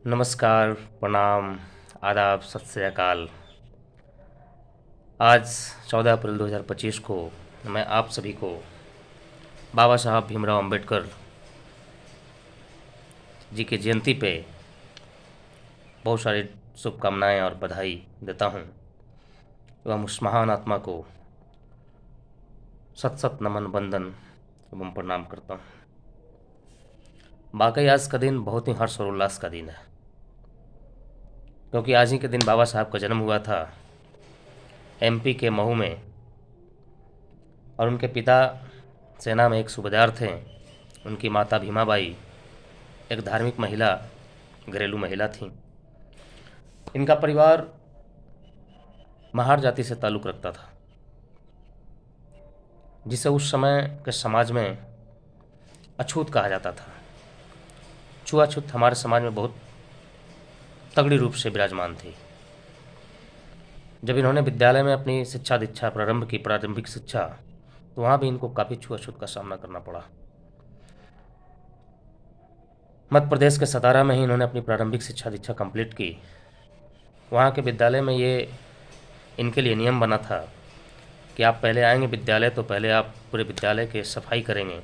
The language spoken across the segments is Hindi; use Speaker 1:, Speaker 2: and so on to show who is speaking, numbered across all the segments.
Speaker 1: नमस्कार, प्रणाम, आदाब, सत श्री अकाल। आज 14 अप्रैल 2025 को मैं आप सभी को बाबा साहब भीमराव अंबेडकर जी की जयंती पे बहुत सारी शुभकामनाएं और बधाई देता हूं एवं उस महान आत्मा को सत सत नमन वंदन एवं प्रणाम करता हूं। वाकई आज का दिन बहुत ही हर्ष और उल्लास का दिन है, क्योंकि आज ही के दिन बाबा साहब का जन्म हुआ था एमपी के महू में, और उनके पिता सेना में एक सूबेदार थे। उनकी माता भीमाबाई एक धार्मिक महिला, घरेलू महिला थीं। इनका परिवार महार जाति से ताल्लुक़ रखता था, जिसे उस समय के समाज में अछूत कहा जाता था। छुआछूत हमारे समाज में बहुत तगड़ी रूप से विराजमान थी। जब इन्होंने विद्यालय में अपनी शिक्षा दीक्षा प्रारंभ की, प्रारंभिक शिक्षा, तो वहाँ भी इनको काफ़ी छुआछूत का सामना करना पड़ा। मध्य प्रदेश के सतारा में ही इन्होंने अपनी प्रारंभिक शिक्षा दीक्षा कंप्लीट की। वहाँ के विद्यालय में ये इनके लिए नियम बना था कि आप पहले आएंगे विद्यालय तो पहले आप पूरे विद्यालय की सफाई करेंगे,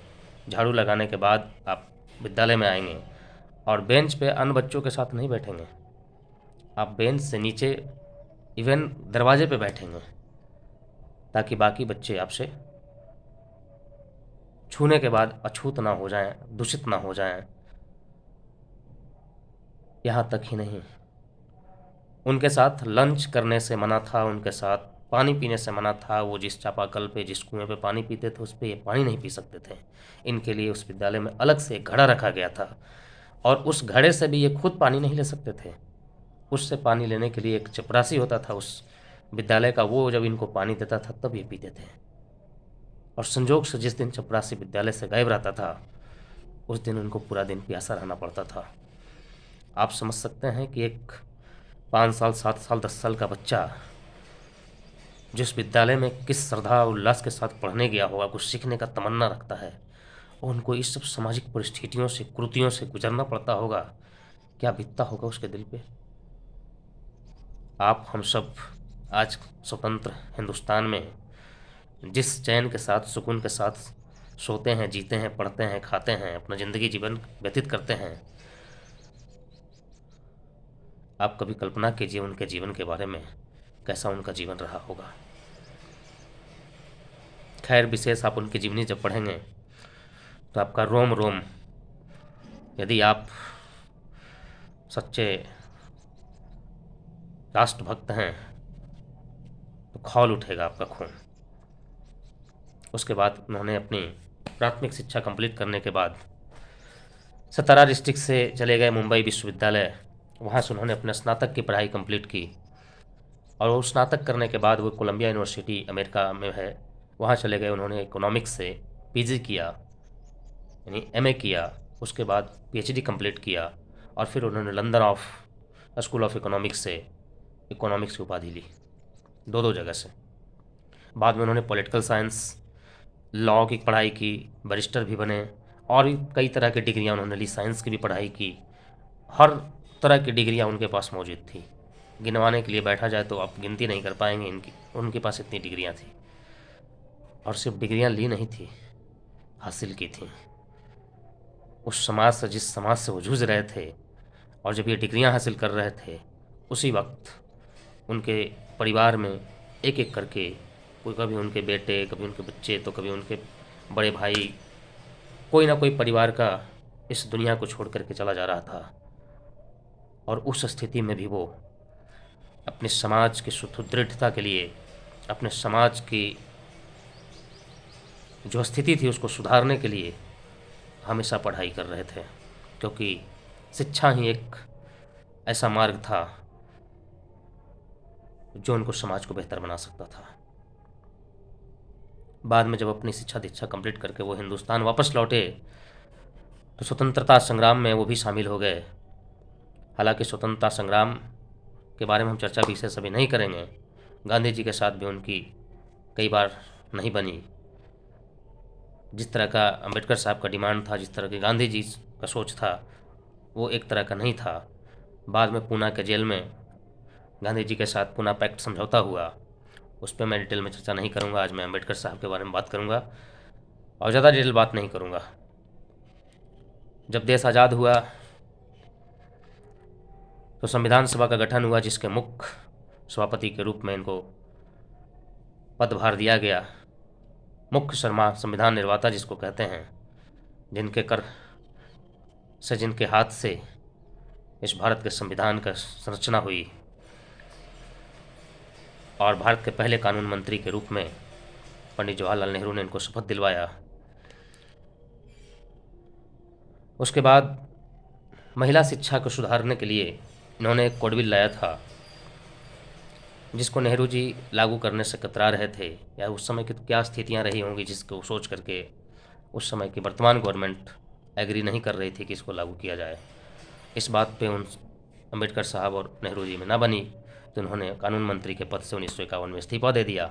Speaker 1: झाड़ू लगाने के बाद आप विद्यालय में आएंगे, और बेंच पे अन्य बच्चों के साथ नहीं बैठेंगे। आप बेंच से नीचे इवन दरवाजे पे बैठेंगे, ताकि बाकी बच्चे आपसे छूने के बाद अछूत ना हो जाएं, दूषित ना हो जाएं। यहाँ तक ही नहीं, उनके साथ लंच करने से मना था, उनके साथ पानी पीने से मना था। वो जिस चापाकल पे, जिस कुएं पे पानी पीते थे, उस पे ये पानी नहीं पी सकते थे। इनके लिए उस विद्यालय में अलग से एक घड़ा रखा गया था, और उस घड़े से भी ये खुद पानी नहीं ले सकते थे। उससे पानी लेने के लिए एक चपरासी होता था उस विद्यालय का, वो जब इनको पानी देता था तब ये पीते थे। और संजोग से जिस दिन चपरासी विद्यालय से गायब रहता था, उस दिन उनको पूरा दिन प्यासा रहना पड़ता था। आप समझ सकते हैं कि एक 5 साल, 7 साल, 10 साल का बच्चा जिस विद्यालय में किस श्रद्धा और उल्लास के साथ पढ़ने गया होगा, कुछ सीखने का तमन्ना रखता है, और उनको इस सब सामाजिक परिस्थितियों से, कृतियों से गुजरना पड़ता होगा। क्या बीतता होगा उसके दिल पे। आप हम सब आज स्वतंत्र हिंदुस्तान में जिस चैन के साथ, सुकून के साथ सोते हैं, जीते हैं, पढ़ते हैं, खाते हैं, अपना ज़िंदगी जीवन व्यतीत करते हैं, आप कभी कल्पना कीजिए उनके जीवन के बारे में, कैसा उनका जीवन रहा होगा। खैर, विशेष आप उनकी जीवनी जब पढ़ेंगे तो आपका रोम रोम, यदि आप सच्चे राष्ट्रभक्त हैं तो खौल उठेगा आपका खून। उसके बाद उन्होंने अपनी प्राथमिक शिक्षा कंप्लीट करने के बाद सतारा डिस्ट्रिक्ट से चले गए मुंबई विश्वविद्यालय। वहाँ से उन्होंने अपना स्नातक की पढ़ाई कंप्लीट की, और वो स्नातक करने के बाद वो कोलंबिया यूनिवर्सिटी अमेरिका में है, वहाँ चले गए। उन्होंने इकोनॉमिक्स से पीजी किया, यानी एमए किया। उसके बाद पीएचडी कंप्लीट किया, और फिर उन्होंने लंदन स्कूल ऑफ इकोनॉमिक्स से इकोनॉमिक्स की उपाधि ली, दो दो जगह से। बाद में उन्होंने पॉलिटिकल साइंस, लॉ की पढ़ाई की, बैरिस्टर भी बने, और भी कई तरह की डिग्रियां उन्होंने ली, साइंस की भी पढ़ाई की। हर तरह की डिग्रियां उनके पास मौजूद थी। गिनवाने के लिए बैठा जाए तो आप गिनती नहीं कर पाएंगे इनकी, उनके पास इतनी डिग्रियां थी। और सिर्फ डिग्रियां ली नहीं थी, हासिल की थी। उस समाज से, जिस समाज से वो जूझ रहे थे, और जब ये डिग्रियां हासिल कर रहे थे, उसी वक्त उनके परिवार में एक एक करके, कोई कभी उनके बेटे, कभी उनके बच्चे, तो कभी उनके बड़े भाई, कोई ना कोई परिवार का इस दुनिया को छोड़ करके चला जा रहा था। और उस स्थिति में भी वो अपने समाज की सुदृढ़ता के लिए, अपने समाज की जो स्थिति थी उसको सुधारने के लिए हमेशा पढ़ाई कर रहे थे, क्योंकि शिक्षा ही एक ऐसा मार्ग था जो उनको समाज को बेहतर बना सकता था। बाद में जब अपनी शिक्षा दीक्षा कंप्लीट करके वो हिंदुस्तान वापस लौटे, तो स्वतंत्रता संग्राम में वो भी शामिल हो गए। हालांकि स्वतंत्रता संग्राम के बारे में हम चर्चा विशेष अभी नहीं करेंगे। गांधी जी के साथ भी उनकी कई बार नहीं बनी। जिस तरह का अंबेडकर साहब का डिमांड था, जिस तरह की गांधी जी का सोच था, वो एक तरह का नहीं था। बाद में पूना के जेल में गांधी जी के साथ पूना पैक्ट समझौता हुआ, उस पर मैं डिटेल में चर्चा नहीं करूंगा। आज मैं अम्बेडकर साहब के बारे में बात करूंगा और ज़्यादा डिटेल बात नहीं करूंगा। जब देश आज़ाद हुआ तो संविधान सभा का गठन हुआ, जिसके मुख्य सभापति के रूप में इनको पदभार दिया गया। मुख्य संविधान निर्माता जिसको कहते हैं, जिनके कर से, जिनके हाथ से इस भारत के संविधान का संरचना हुई, और भारत के पहले कानून मंत्री के रूप में पंडित जवाहरलाल नेहरू ने इनको शपथ दिलवाया। उसके बाद महिला शिक्षा को सुधारने के लिए इन्होंने एक कोड बिल लाया था, जिसको नेहरू जी लागू करने से कतरा रहे थे, या उस समय की क्या स्थितियां रही होंगी जिसको सोच करके उस समय की वर्तमान गवर्नमेंट एग्री नहीं कर रही थी कि इसको लागू किया जाए। इस बात पे उन अम्बेडकर साहब और नेहरू जी में ना बनी, तो उन्होंने कानून मंत्री के पद से 1951 में इस्तीफा दे दिया।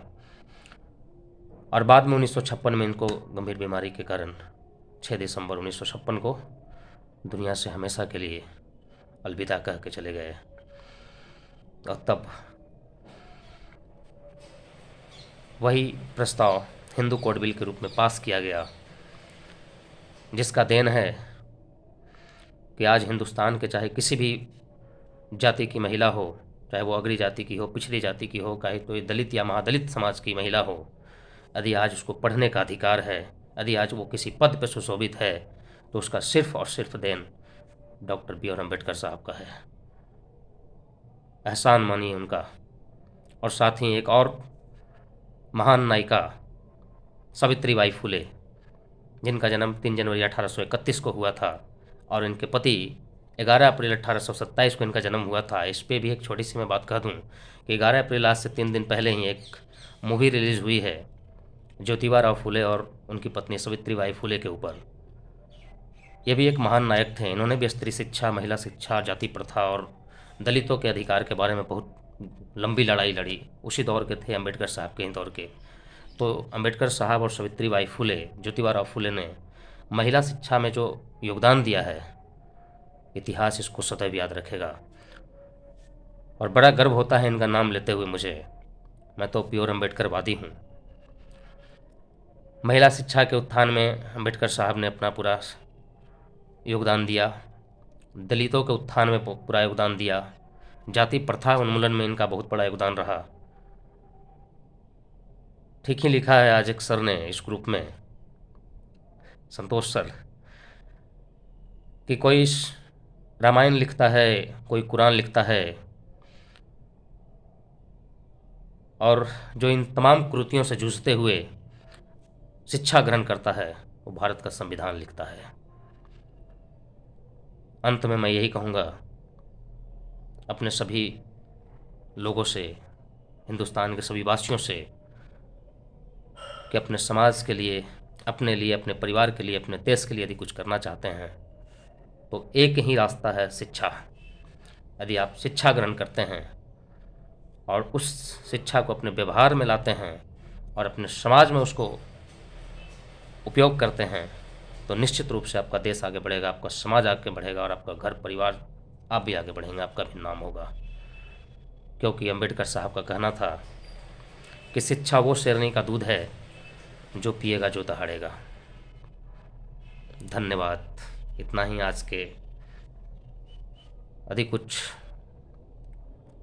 Speaker 1: और बाद में 1956 में इनको गंभीर बीमारी के कारण 6 दिसंबर 1956 को दुनिया से हमेशा के लिए अलविदा कह के चले गए। और तब वही प्रस्ताव हिंदू कोड बिल के रूप में पास किया गया, जिसका देन है कि आज हिंदुस्तान के चाहे किसी भी जाति की महिला हो, चाहे वो अग्री जाति की हो, पिछड़ी जाति की हो, चाहे तो दलित या महादलित समाज की महिला हो, यदि आज उसको पढ़ने का अधिकार है, यदि आज वो किसी पद पर सुशोभित है, तो उसका सिर्फ और सिर्फ देन डॉक्टर बी.आर. अम्बेडकर साहब का है। एहसान मानिए उनका। और साथ ही एक और महान नायिका सावित्रीबाई फुले, जिनका जन्म 3 जनवरी 1831 को हुआ था, और इनके पति 11 अप्रैल 1827 को इनका जन्म हुआ था। इस पर भी एक छोटी सी मैं बात कह दूं कि 11 अप्रैल आज से 3 दिन पहले ही एक मूवी रिलीज़ हुई है ज्योतिबा राव फुले और उनकी पत्नी सावित्रीबाई फुले के ऊपर। ये भी एक महान नायक थे। इन्होंने भी स्त्री शिक्षा, महिला शिक्षा, जाति प्रथा और दलितों के अधिकार के बारे में बहुत लंबी लड़ाई लड़ी। उसी दौर के थे, अम्बेडकर साहब के ही दौर के। तो अम्बेडकर साहब और सावित्रीबाई फुले, ज्योतिबा राव फुले ने महिला शिक्षा में जो योगदान दिया है, इतिहास इसको सदैव याद रखेगा। और बड़ा गर्व होता है इनका नाम लेते हुए मुझे। मैं तो प्योर अम्बेडकरवादी हूँ। महिला शिक्षा के उत्थान में अम्बेडकर साहब ने अपना पूरा योगदान दिया, दलितों के उत्थान में पूरा योगदान दिया, जाति प्रथा उन्मूलन में इनका बहुत बड़ा योगदान रहा। ठीक ही लिखा है आज एक सर ने इस ग्रुप में, संतोष सर, कि कोई रामायण लिखता है, कोई कुरान लिखता है, और जो इन तमाम कृतियों से जूझते हुए शिक्षा ग्रहण करता है, वो भारत का संविधान लिखता है। अंत में मैं यही कहूँगा अपने सभी लोगों से, हिंदुस्तान के सभी वासियों से, कि अपने समाज के लिए, अपने लिए, अपने परिवार के लिए, अपने देश के लिए यदि कुछ करना चाहते हैं तो एक ही रास्ता है, शिक्षा। यदि आप शिक्षा ग्रहण करते हैं और उस शिक्षा को अपने व्यवहार में लाते हैं और अपने समाज में उसको उपयोग करते हैं, तो निश्चित रूप से आपका देश आगे बढ़ेगा, आपका समाज आगे बढ़ेगा, और आपका घर परिवार, आप भी आगे बढ़ेंगे, आपका भी नाम होगा। क्योंकि अम्बेडकर साहब का कहना था कि शिक्षा वो शेरनी का दूध है जो पिएगा जो दहाड़ेगा। धन्यवाद। इतना ही आज के। यदि कुछ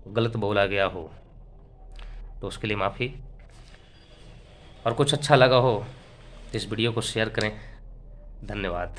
Speaker 1: गलत बोला गया हो तो उसके लिए माफ़ी, और कुछ अच्छा लगा हो तो इस वीडियो को शेयर करें। धन्यवाद।